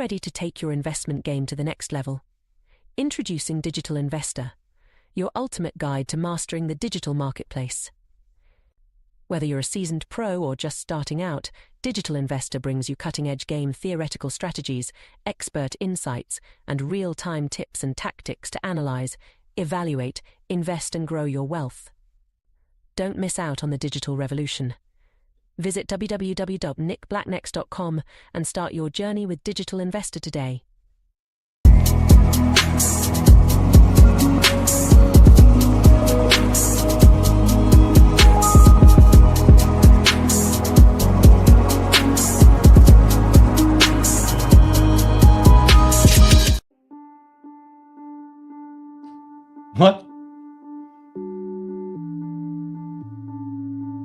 ready to take your investment game to the next level? Introducing Digital Investor, your ultimate guide to mastering the digital marketplace. Whether you're a seasoned pro or just starting out, Digital Investor brings you cutting-edge game theoretical strategies, expert insights, and real-time tips and tactics to analyze, evaluate, invest and grow your wealth. Don't miss out on the digital revolution. Visit www.nickblacknex.com and start your journey with Digital Investor today. What?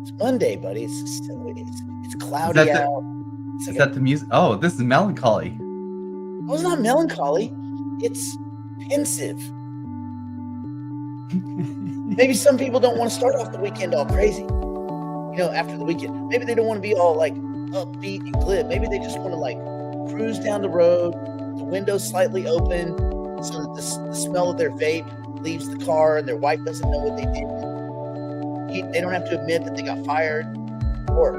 It's Monday, buddy. It's cloudy out. Is that the music? Oh, this is melancholy. Oh, it's not melancholy. It's pensive. Maybe some people don't want to start off the weekend all crazy. After the weekend. Maybe they don't want to be all like upbeat and glib. Maybe they just want to like cruise down the road, the windows slightly open, so that the smell of their vape leaves the car and their wife doesn't know what they did. They don't have to admit that they got fired or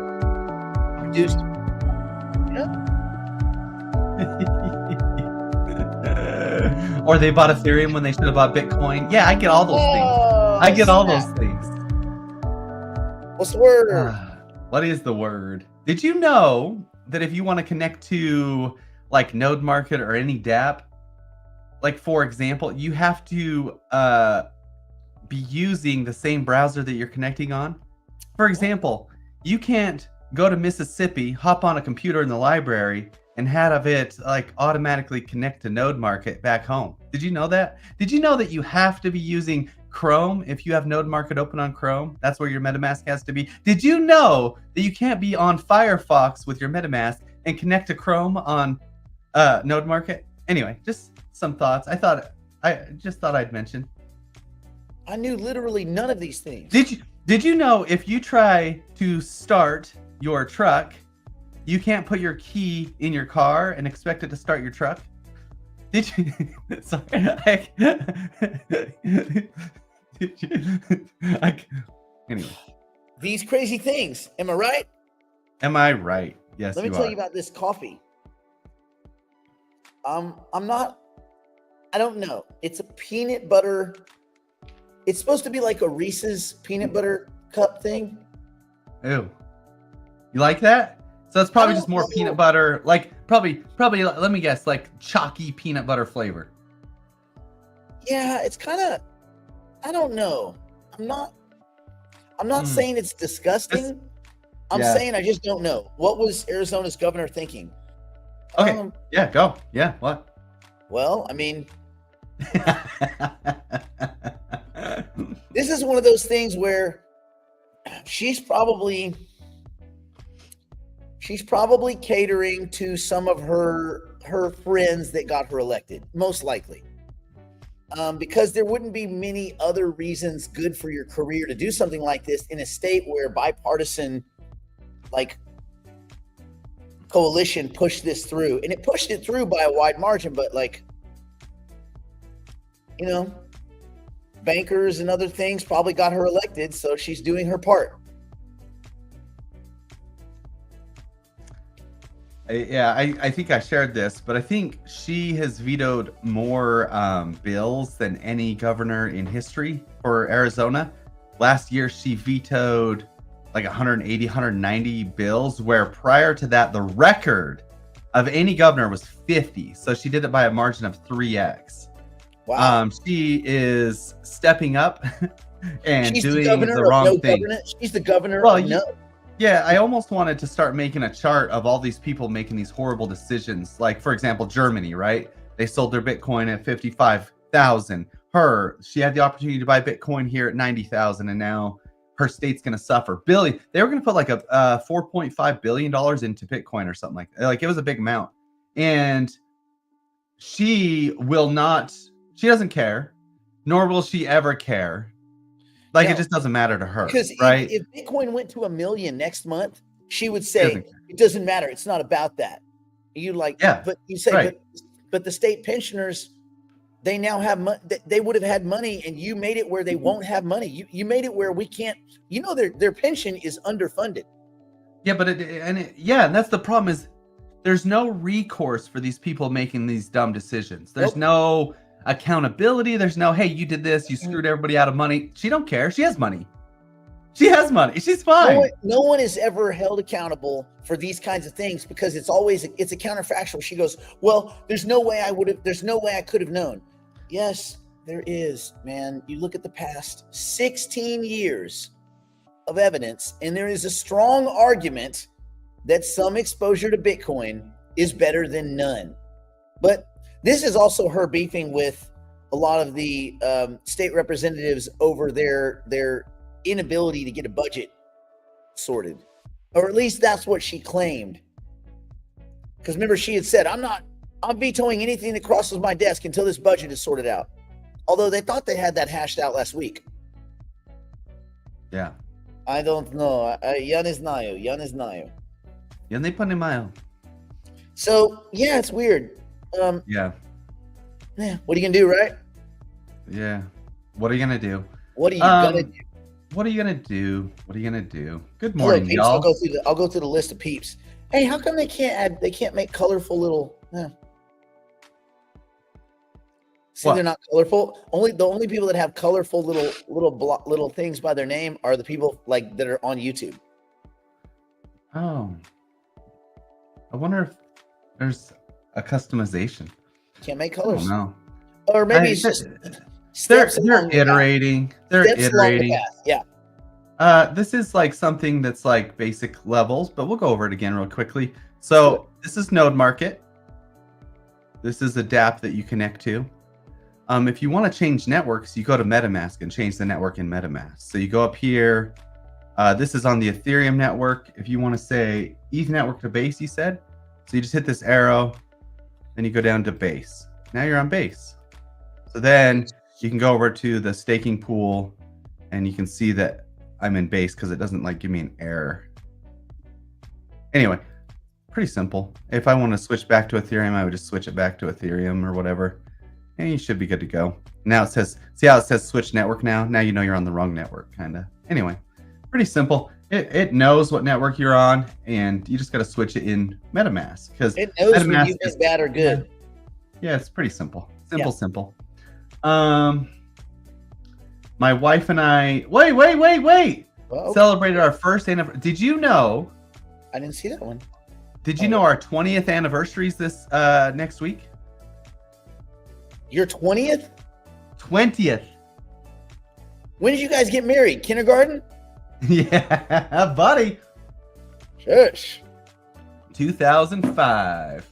reduced. Or they bought Ethereum when they should have bought Bitcoin. Yeah, I get all those things. I get all those things. What's the word? What is the word? Did you know that if you want to connect to like Node Market or any dApp, like for example, you have to be using the same browser that you're connecting on? For example, you can't go to Mississippi, hop on a computer in the library, and have it like automatically connect to Node Market back home. Did you know that? Did you know that you have to be using Chrome if you have Node Market open on Chrome? That's where your MetaMask has to be. Did you know that you can't be on Firefox with your MetaMask and connect to Chrome on Node Market? Anyway, just some thoughts. I just thought I'd mention. I knew literally none of these things. Did you know if you try to start your truck, you can't put your key in your car and expect it to start your truck? Did you? Sorry. Anyway. These crazy things. Am I right? Am I right? Yes. Let me tell you about this coffee. I don't know. It's a peanut butter. It's supposed to be like a Reese's peanut butter cup thing. Ew. You like that? So it's probably just more peanut butter, like probably, let me guess, like chalky peanut butter flavor. Yeah, it's kind of, I don't know. I'm not saying it's disgusting. I'm saying I just don't know. What was Arizona's governor thinking? Okay. Yeah, go. Yeah, what? Well, I mean, this is one of those things where she's probably catering to some of her friends that got her elected, most likely. Because there wouldn't be many other reasons good for your career to do something like this in a state where bipartisan coalition pushed this through. And it pushed it through by a wide margin, but bankers and other things probably got her elected, so she's doing her part. I think I shared this, but I think she has vetoed more bills than any governor in history for Arizona. Last year, she vetoed like 180, 190 bills, where prior to that, the record of any governor was 50. So she did it by a margin of 3x. Wow. She is stepping up and She's doing the wrong thing. She's the governor of no. Yeah, I almost wanted to start making a chart of all these people making these horrible decisions. Like, for example, Germany, right? They sold their Bitcoin at 55,000. She had the opportunity to buy Bitcoin here at 90,000, and now her state's going to suffer. They were going to put like a $4.5 billion into Bitcoin or something like that. Like, it was a big amount. And she doesn't care, nor will she ever care. Like, it just doesn't matter to her, because right? If Bitcoin went to 1 million next month, she would say, it doesn't matter. It's not about that. You like, Yeah, but you say, right. but the state pensioners, they now have money. They would have had money, and you made it where they won't have money. You made it where we can't. You know, their pension is underfunded. Yeah, but and that's the problem is there's no recourse for these people making these dumb decisions. There's Nope. no accountability. There's no, hey, you did this, you screwed everybody out of money. She don't care. She has money. She has money. She's fine. No one is ever held accountable for these kinds of things because it's a counterfactual. She goes, well, there's no way I could have known. Yes, there is, man. You look at the past 16 years of evidence, and there is a strong argument that some exposure to Bitcoin is better than none. But this is also her beefing with a lot of the state representatives over their inability to get a budget sorted, or at least that's what she claimed. Because remember, she had said, I'm vetoing anything that crosses my desk until this budget is sorted out. Although they thought they had that hashed out last week. Yeah. I don't know. Я не знаю. Я не понимаю. So yeah, it's weird. Yeah. What are you gonna do, right? Yeah. What are you gonna do? What are you gonna do? What are you gonna do? What are you gonna do? Good Hello, morning, peeps. y'all. I'll go through the list of peeps. Hey, how come they can't make colorful little? See, What? they're not colorful. The only people that have colorful little things by their name are the people like that are on YouTube. Oh. I wonder if there's a customization. Can't make I colors. don't know. Or maybe it's just They're steps along the path. iterating. They're Steps along the iterating. path. Yeah. This is like something that's like basic levels, but we'll go over it again real quickly. So this is Node Market. This is a dApp that you connect to. If you want to change networks, you go to MetaMask and change the network in MetaMask. So you go up here. This is on the Ethereum network. If you want to say ETH network to base, you said. So you just hit this arrow, then you go down to base. Now you're on base. So then you can go over to the staking pool and you can see that I'm in base because it doesn't like give me an error. Anyway, pretty simple. If I want to switch back to Ethereum, I would just switch it back to Ethereum or whatever. And you should be good to go. Now it says, see how it says switch network now? Now you know you're on the wrong network, kind of. Anyway, pretty simple. It knows what network you're on, and you just got to switch it in MetaMask. Because it knows MetaMask when you think bad or good. Yeah, it's pretty simple. Simple. My wife and I, wait. Well, Celebrated our first anniversary. Did you know? I didn't see that one. Did you know our 20th anniversary is this next week? Your 20th? 20th. When did you guys get married? Kindergarten? Yeah, buddy. Shush. 2005.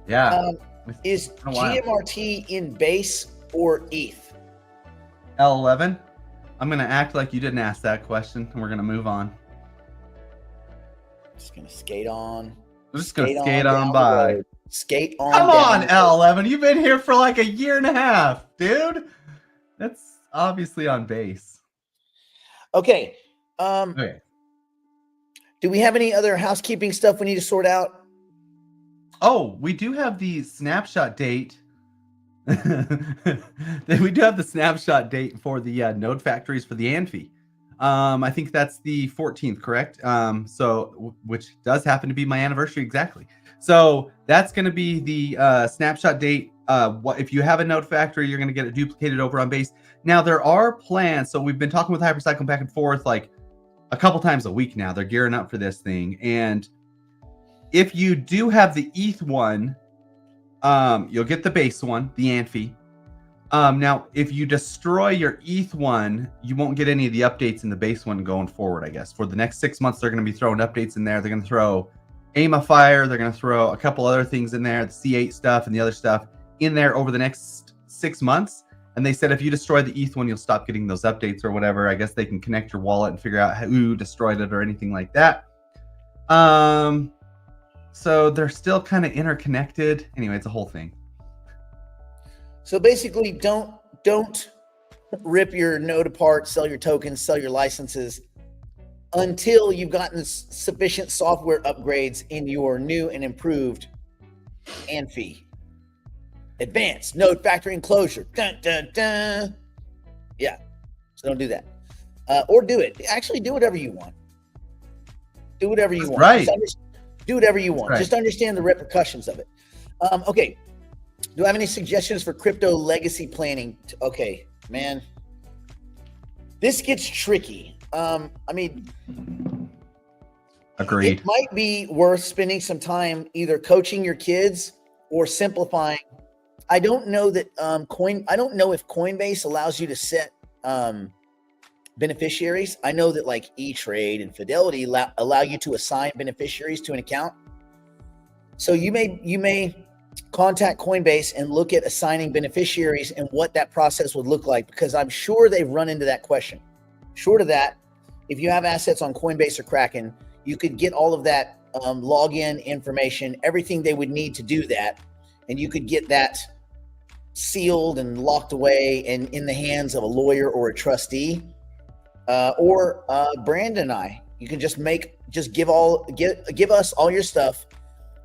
Yeah. Is GMRT in base or ETH? L11. I'm going to act like you didn't ask that question, and we're going to move on. Just going to skate on. We're just going to skate on by. Skate on. Come on, L11. You've been here for like a year and a half, dude. That's obviously on base. Okay. Okay. Do we have any other housekeeping stuff we need to sort out? Oh, we do have the snapshot date. We do have the snapshot date for the node factories for the Anfi. I think that's the 14th, correct? So which does happen to be my anniversary exactly. So that's going to be the snapshot date. If you have a node factory, you're going to get it duplicated over on base. Now there are plans. So we've been talking with Hypercycle back and forth like a couple times a week now. They're gearing up for this thing. And if you do have the ETH one, you'll get the base one, the Anfi. Now, if you destroy your ETH one, you won't get any of the updates in the base one going forward, I guess. For the next 6 months, they're going to be throwing updates in there. They're going to throw Aimifier. They're going to throw a couple other things in there, the C8 stuff and the other stuff in there over the next 6 months. And they said if you destroy the ETH one, you'll stop getting those updates or whatever. I guess they can connect your wallet and figure out who destroyed it or anything like that. So they're still kind of interconnected. Anyway, it's a whole thing. So basically, don't rip your node apart, sell your tokens, sell your licenses. until you've gotten sufficient software upgrades in your new and improved ANFI. Advanced node factory enclosure. Dun, dun, dun. Yeah. So don't do that. Or do it. Actually, do whatever you want. Do whatever you want. Right. Do whatever you want. Right. Just understand the repercussions of it. Okay. Do I have any suggestions for crypto legacy planning? Okay, man. This gets tricky. I mean, agreed. It might be worth spending some time either coaching your kids or simplifying. I don't know that I don't know if Coinbase allows you to set beneficiaries. I know that like E-Trade and Fidelity allow you to assign beneficiaries to an account. So you may contact Coinbase and look at assigning beneficiaries and what that process would look like, because I'm sure they've run into that question. Short of that, if you have assets on Coinbase or Kraken, you could get all of that login information, everything they would need to do that, and you could get that sealed and locked away and in the hands of a lawyer or a trustee, or Brandon and I. You can just give us all your stuff,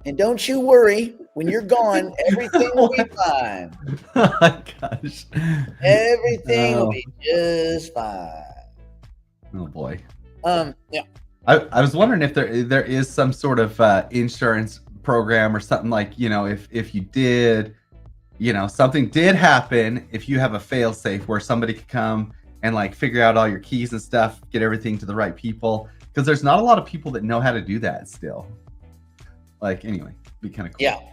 and don't you worry. When you're gone, everything will be fine. Oh my gosh. Everything will be just fine. Oh boy. Yeah. I was wondering if there is some sort of insurance program or something, like, if you did, something did happen, if you have a fail safe where somebody could come and like figure out all your keys and stuff, get everything to the right people, because there's not a lot of people that know how to do that still. Like, anyway, it'd be kind of cool.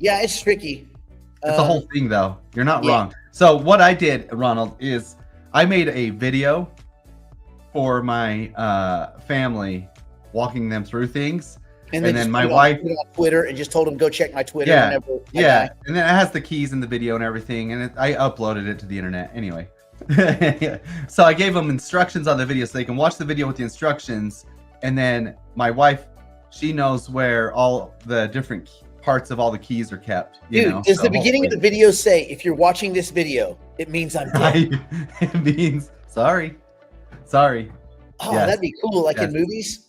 Yeah, it's tricky. It's the whole thing, though. You're not wrong. So what I did, Ronald, is I made a video for my family, walking them through things, and then my wife put it on Twitter and just told them, go check my Twitter. And then it has the keys in the video and everything, and I uploaded it to the internet anyway. So I gave them instructions on the video so they can watch the video with the instructions, and then my wife, she knows where all the different parts of all the keys are kept. Dude, does the beginning of the video say, if you're watching this video, it means I'm dead? It means sorry. Oh, yes. That'd be cool, like in movies.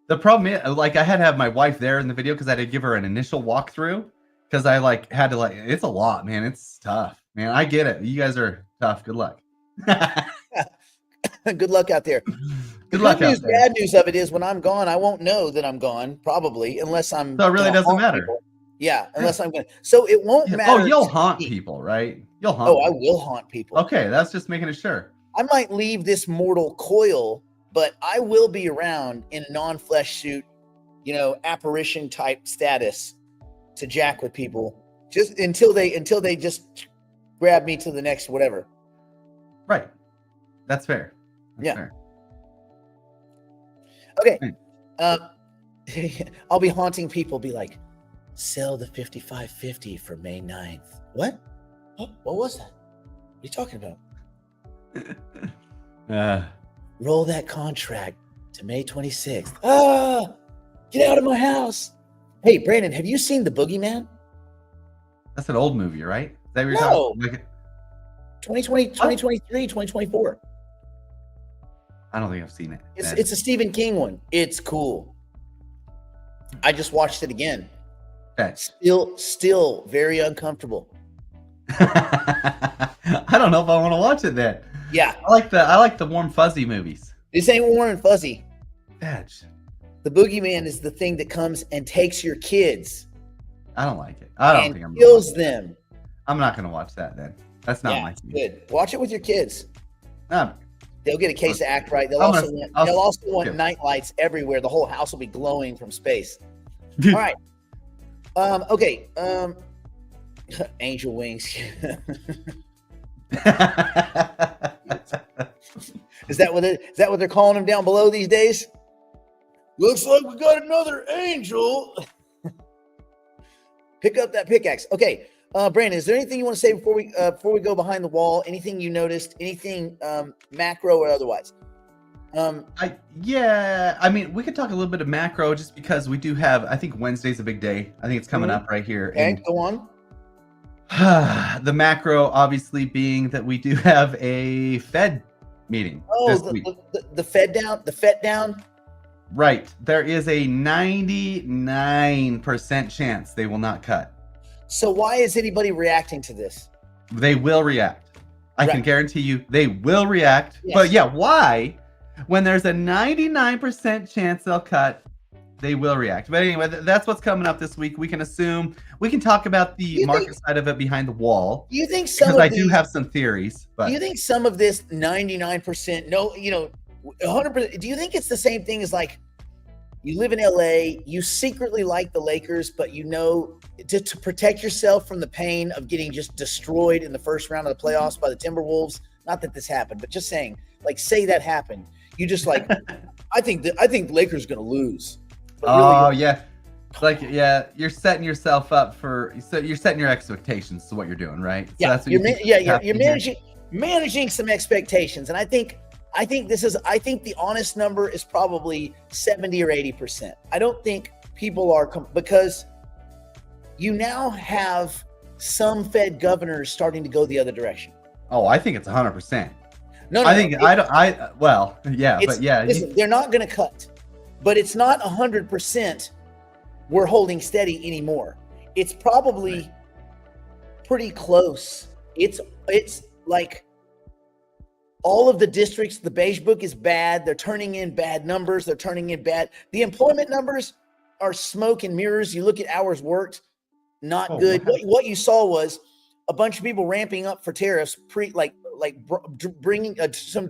The problem is, like, I had to have my wife there in the video because I had to give her an initial walkthrough, because I had to, it's a lot, man. It's tough, man. I get it. You guys are tough. Good luck. Good luck out there. Good luck out there. Bad news of it is, when I'm gone, I won't know that I'm gone, probably, unless I'm. So it really doesn't matter. People. Yeah, unless I'm going. So it won't matter. Oh, you'll haunt people, right? You'll haunt. I will haunt people. Okay, that's just making sure. I might leave this mortal coil, but I will be around in a non-flesh suit, apparition type status to jack with people, just until they just grab me to the next whatever. Right. That's fair. Fair. Okay. I'll be haunting people, be like, sell the 5550 for May 9th. What? What was that? What are you talking about? Roll that contract to May 26th. Get out of my house. Hey, Brandon, have you seen The Boogeyman? That's an old movie, right? Is that what you're talking about? 2020, 2023, 2024. I don't think I've seen it. It's a Stephen King one. It's cool. I just watched it again. Okay. Still very uncomfortable. I don't know if I want to watch it then. Yeah. I like the warm fuzzy movies. This ain't warm and fuzzy. Badge. The Boogeyman is the thing that comes and takes your kids. I don't like it. I don't think I'm kills them. I'm not going to watch that then. That's not my thing. Good. Watch it with your kids. They'll get a case of Act Right. They'll also want night lights everywhere. The whole house will be glowing from space. All right. Okay. Angel wings. Is that what they're calling them down below these days? Looks like we got another angel. Pick up that pickaxe. Okay, Brandon, is there anything you want to say before we go behind the wall? Anything you noticed? Anything macro or otherwise? I mean, we could talk a little bit of macro, just because we do have. I think Wednesday's a big day. I think it's coming up right here. Okay, go on. The macro, obviously, being that we do have a Fed meeting Oh, this week. the Fed down, the Fed down. Right. There is a 99% chance they will not cut. So why is anybody reacting to this? They will react. I can Right. guarantee you they will react. Yes. But yeah, why? When there's a 99% chance they'll cut, they will react. But anyway, that's what's coming up this week. We can assume, we can talk about the market side of it behind the wall. Do you think some Because of I these, do have some theories. But do you think some of this 99%, no, 100%, do you think it's the same thing as like, you live in LA, you secretly like the Lakers, but to protect yourself from the pain of getting just destroyed in the first round of the playoffs by the Timberwolves? Not that this happened, but just saying, like, say that happened. You just like, I think the Lakers are going to lose. But really, yeah. Like, yeah, you're setting yourself up you're setting your expectations to what you're doing, right? So yeah, that's what you're managing some expectations. And I think the honest number is probably 70 or 80%. I don't think people are because you now have some Fed governors starting to go the other direction. Oh, I think it's 100%. No, Listen, they're not going to cut, but it's not 100%. We're holding steady anymore. It's probably pretty close. It's like all of the districts, the beige book is bad. They're turning in bad numbers. The employment numbers are smoke and mirrors. You look at hours worked, not good. Wow. What you saw was a bunch of people ramping up for tariffs, bringing some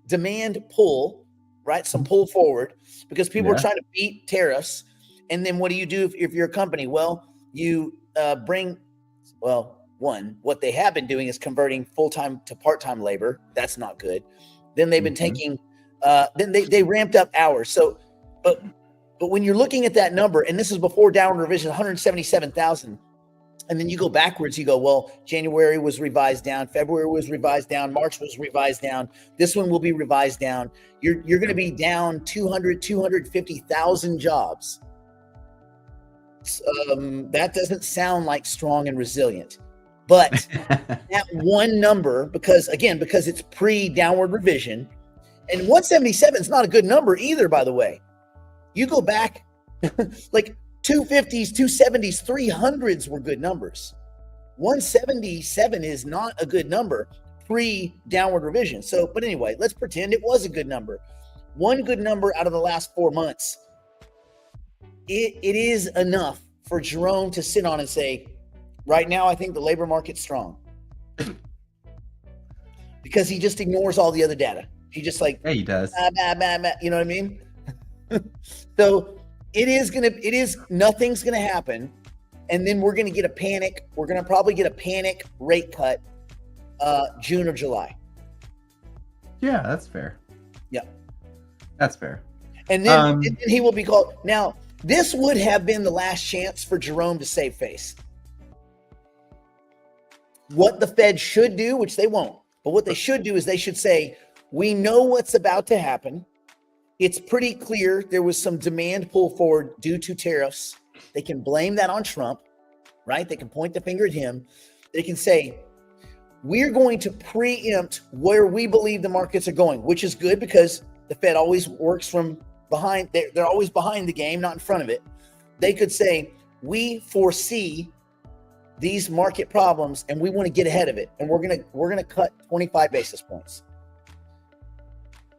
demand pull, right? Some pull forward because people are trying to beat tariffs. And then what do you do if you're a company? Well, you what they have been doing is converting full-time to part-time labor. That's not good. Then they've been taking, then they ramped up hours. So, but when you're looking at that number, and this is before downward revision, 177,000, and then you go backwards, you go, well, January was revised down, February was revised down, March was revised down. This one will be revised down. You're going to be down 250,000 jobs. That doesn't sound like strong and resilient. But that one number, because it's pre-downward revision, and 177 is not a good number either, by the way. You go back like 250s, 270s, 300s were good numbers. 177 is not a good number pre-downward revision. So, but anyway, let's pretend it was a good number. One good number out of the last 4 months. It is enough for Jerome to sit on and say, right now, I think the labor market's strong. Because he just ignores all the other data. He just he does. You know what I mean? So nothing's going to happen. And then we're going to get a panic. We're going to probably get a panic rate cut June or July. Yeah, that's fair. Yeah. That's fair. And then he will be called. Now, this would have been the last chance for Jerome to save face. What the Fed should do, which they won't, but what they should do is they should say, we know what's about to happen. It's pretty clear there was some demand pull forward due to tariffs. They can blame that on Trump, right? They can point the finger at him. They can say, we're going to preempt where we believe the markets are going, which is good because the Fed always works from behind. They're always behind the game, not in front of it. They could say, we foresee these market problems and we want to get ahead of it. And we're going to cut 25 basis points.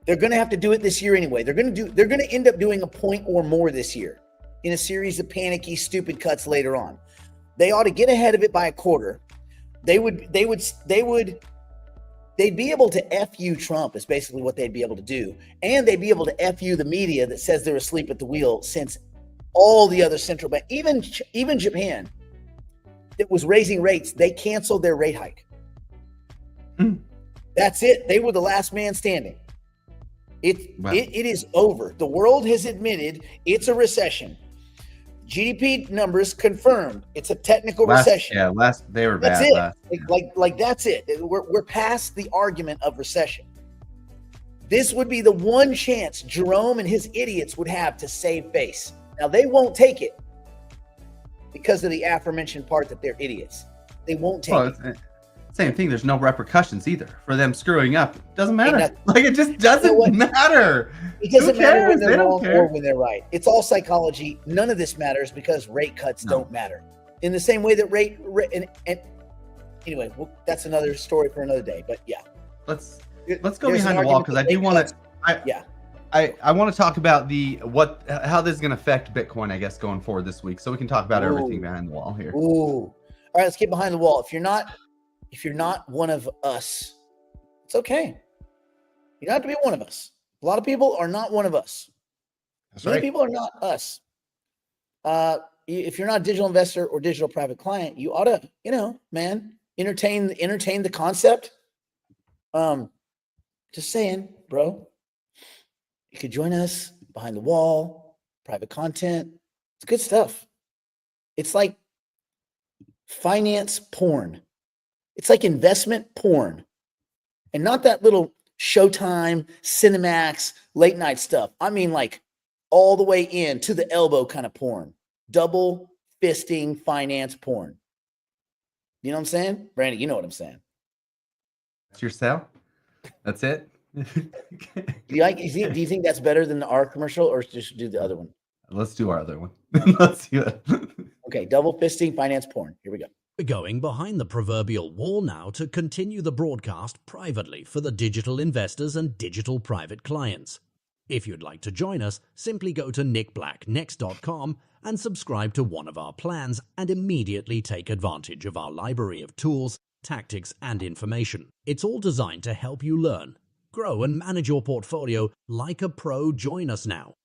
They're going to have to do it this year anyway. They're going to end up doing a point or more this year in a series of panicky, stupid cuts later on. They ought to get ahead of it by a quarter. They'd be able to FU Trump is basically what they'd be able to do. And they'd be able to FU the media that says they're asleep at the wheel since all the other central banks, even Japan, that was raising rates, they canceled their rate hike. That's it. They were the last man standing. It is over. The world has admitted it's a recession. GDP numbers confirmed it's a technical recession. Yeah, they were that's bad. Like that's it. We're past the argument of recession. This would be the one chance Jerome and his idiots would have to save face. Now they won't take it because of the aforementioned part that they're idiots. They won't take it. Same thing. There's no repercussions either for them screwing up. Doesn't matter. nothing. Like, it just doesn't matter. It doesn't Who matter when cares? They they're don't wrong care. or when they're right. It's all psychology. None of this matters because rate cuts don't matter. In the same way that rate and anyway, that's another story for another day. But yeah, Let's go There's behind an the wall argument because that I do rate want cuts- to. I want to talk about how this is going to affect Bitcoin, I guess, going forward this week. So we can talk about everything behind the wall here. Ooh. All right, let's get behind the wall. If you're not one of us, it's okay. You don't have to be one of us. A lot of people are not one of us. That's Many right. people are not us. If you're not a digital investor or digital private client, you ought to, entertain the concept. Just saying, bro. You could join us behind the wall, private content. It's good stuff. It's like finance porn. It's like investment porn. And not that little Showtime, Cinemax, late night stuff. I mean, like all the way in to the elbow kind of porn. Double fisting finance porn. You know what I'm saying? Brandy, you know what I'm saying. That's your sale? That's it? Do you think that's better than our commercial, or just do the other one? Let's do our other one. Let's do it. Okay, double fisting finance porn. Here we go. We're going behind the proverbial wall now to continue the broadcast privately for the digital investors and digital private clients. If you'd like to join us, simply go to nickblacknext.com and subscribe to one of our plans and immediately take advantage of our library of tools, tactics, and information. It's all designed to help you learn, grow, and manage your portfolio like a pro. Join us now.